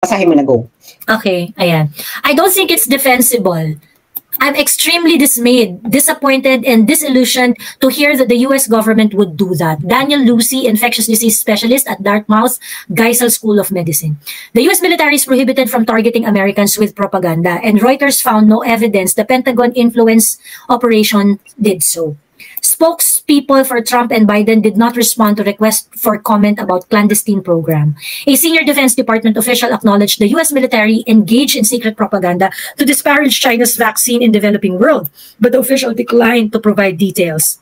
Basahin mo na, go. Okay, ayan. I don't think it's defensible. I'm extremely dismayed, disappointed, and disillusioned to hear that the US government would do that. Daniel Lucy, infectious disease specialist at Dartmouth Geisel School of Medicine. The US military is prohibited from targeting Americans with propaganda, and Reuters found no evidence the Pentagon influence operation did so. Spokespeople for Trump and Biden did not respond to requests for comment about clandestine program. A senior Defense Department official acknowledged the U.S. military engaged in secret propaganda to disparage China's vaccine in developing world, but the official declined to provide details.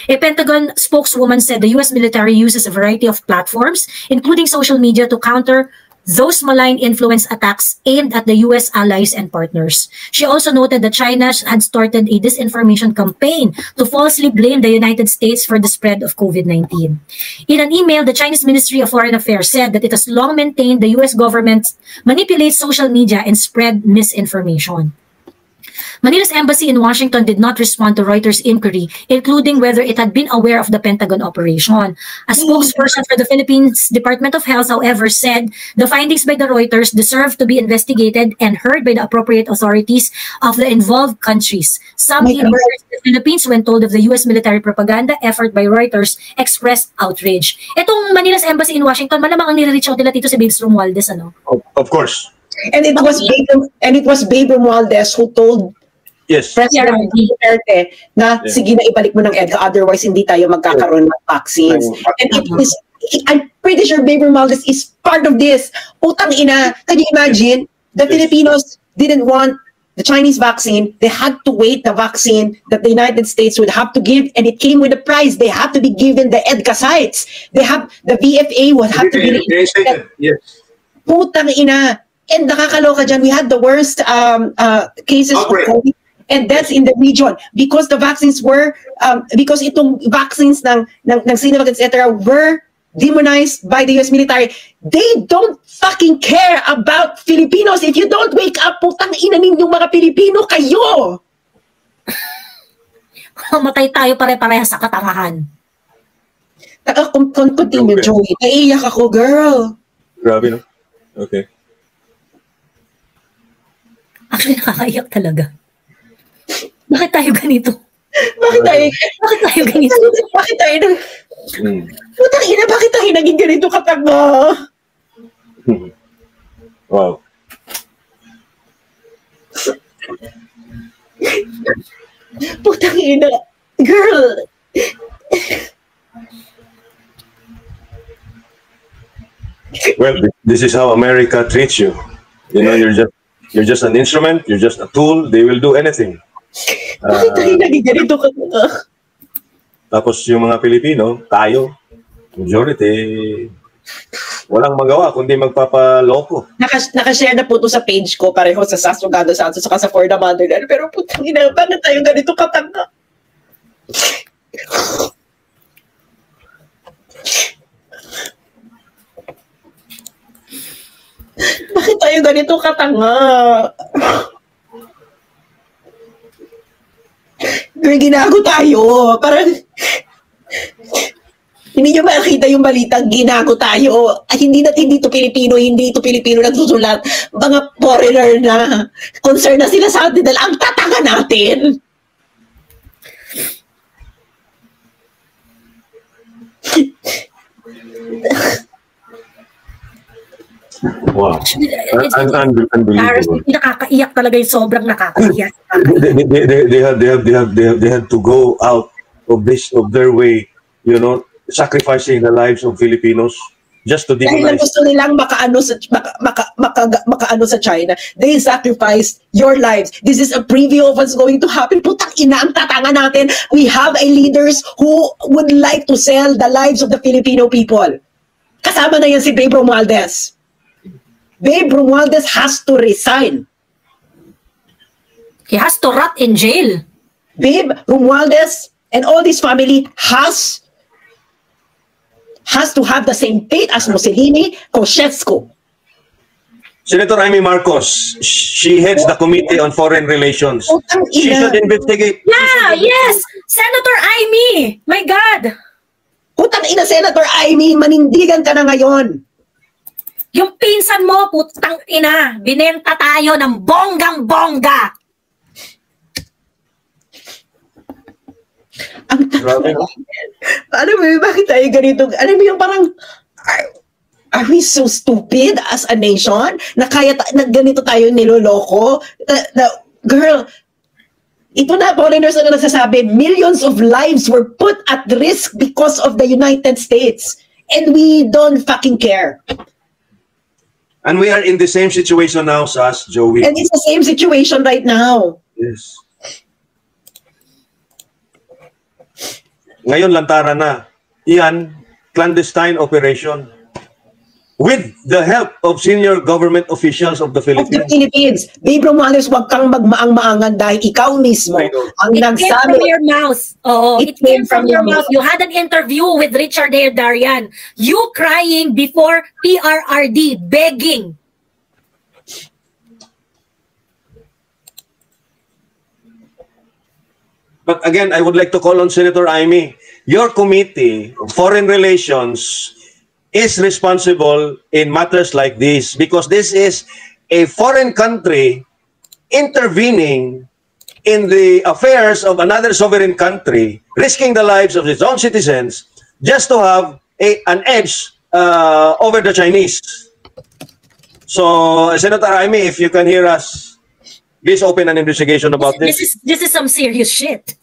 A Pentagon spokeswoman said the U.S. military uses a variety of platforms, including social media, to counter those malign influence attacks aimed at the U.S. allies and partners. She also noted that China had started a disinformation campaign to falsely blame the United States for the spread of COVID-19. In an email, the Chinese Ministry of Foreign Affairs said that it has long maintained the U.S. government manipulates social media and spread misinformation. Manila's embassy in Washington did not respond to Reuters' inquiry, including whether it had been aware of the Pentagon operation. A spokesperson for the Philippines Department of Health, however, said the findings by the Reuters deserve to be investigated and heard by the appropriate authorities of the involved countries. Some in the Philippines, when told of the U.S. military propaganda effort by Reuters, expressed outrage. Itong Manila's embassy in Washington, malamang ang nire-reach out nila dito si Babes Romualdez, ano? Of course. And it was Babe Romualdez who told President Duterte na sige na ibalik mo ng EDCA, otherwise hindi tayo magkakaroon ng vaccines. And it is, I'm pretty sure Babe Romualdez is part of this. Putang ina, can you imagine? The Filipinos didn't want the Chinese vaccine. They had to wait the vaccine that the United States would have to give, and it came with a price. They have to be given the EDCA sites. They have, the VFA would have to be yes. Putang ina. And nakakaloka dyan, we had the worst cases of COVID. And that's in the region because the vaccines were, because itong vaccines ng Sinovac, etc. were demonized by the US military. They don't fucking care about Filipinos. If you don't wake up, putang ina ninyong mga Pilipino kayo. Matay tayo pare-pareha sa katangahan. Continue, Joey. Naiiyak ako, girl. Grabe, no? Okay. Actually, nakakaiyak talaga. Bakit tayo ganito? Bakit tayo ganito? Bakit tayo Putang ina, bakit tayo naging ganito katanga? Wow. Putang ina. Girl. Well, this is how America treats you. You know, you're just an instrument, you're just a tool, they will do anything. Bakit tayo naging ganito katanga? Tapos yung mga Pilipino, tayo, majority, walang magawa kundi magpapaloko. Nakashare na po ito sa page ko, pareho sa Sasugado Santos, saka sa For the Motherland. Pero putang ina, bakit tayo ganito katanga? Bakit tayo ganito katanga? Ginago tayo. Parang hindi nyo makita yung balitang ginago tayo. Ay, hindi to Pilipino nagsusulat. Mga foreigner na. Concern na sila sa atin dahil ang tatanga natin. Wow. Unbelievable. Nakakaiyak talaga yung sobrang nakakaiyak. They had to go out of their way, you know, sacrificing the lives of Filipinos just to demonize. Dahil gusto nilang makaano sa China. They sacrificed your lives. This is a preview of what's going to happen. Putang ina, ang tatanga natin. We have a leaders who would like to sell the lives of the Filipino people. Kasama na yan si Babe Romualdez. Babe Romualdez has to resign. He has to rot in jail. Babe Romualdez and all this family has to have the same fate as Mussolini, Ceausescu. Senator Amy Marcos, she heads the Committee on Foreign Relations. She should investigate. Yeah, yes! Senator Amy! My God! Putang ina, Senator Amy, manindigan ka na ngayon. Yung pinsan mo, putang ina, binenta tayo ng bonggang-bongga. Ang alam mo, bakit tayo ganito? Alam mo yung parang, are we so stupid as a nation na kaya na ganito tayo niloloko? Girl, ito na, foreigners na nagsasabi, millions of lives were put at risk because of the United States. And we don't fucking care. And we are in the same situation now, Sas, Joey. And it's the same situation right now. Yes. Ngayon, lantara na. Iyan, clandestine operation. With the help of senior government officials of the Philippines. Babe Romualdez, huwag kang magmaang-maangan dahil ikaw mismo ang nagsabi. It came from your mouth. Oh, it came from your mouth. You had an interview with Richard A. Darian. You crying before PRRD, begging. But again, I would like to call on Senator Amy. Your committee, Foreign Relations, is responsible in matters like this because this is a foreign country intervening in the affairs of another sovereign country, risking the lives of its own citizens just to have an edge over the Chinese. So, Senator Amy, if you can hear us, please open an investigation about this. This is some serious shit.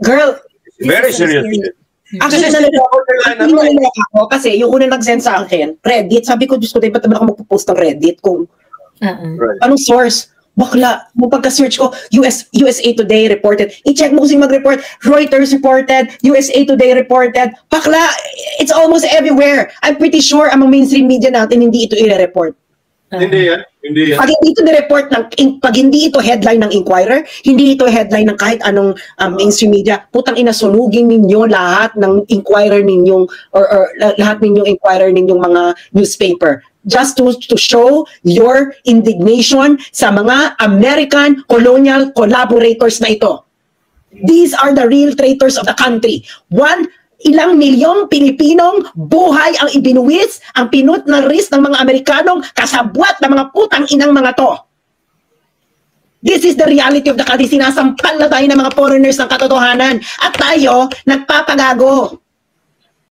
Girl, very serious shit. Actually, naliloko ako kasi yung una nag-send sa akin, Reddit. Sabi ko, Diyos ko, ba't naman ako magpo-post ng Reddit kung anong source? Bakla, mo pagka-search ko, USA Today reported. I-check mo kasi mag-report. Reuters reported, USA Today reported. Bakla, it's almost everywhere. I'm pretty sure among mainstream media natin, hindi ito i-report. Hindi yan. Hindi yan. Pag hindi ito ni-report pag hindi ito headline ng Inquirer, hindi ito headline ng kahit anong mainstream media, putang ina, sunugin ninyo lahat ng Inquirer ninyong or lahat ninyong Inquirer ninyong mga newspaper just to show your indignation sa mga American colonial collaborators na ito. These are the real traitors of the country. Ilang milyong Pilipinong buhay ang ibinuwis, ang pinut na risk ng mga Amerikanong kasabwat ng mga putang inang mga to. This is the reality of the country. Sinasampal na tayo ng mga foreigners ng katotohanan at tayo nagpapagago.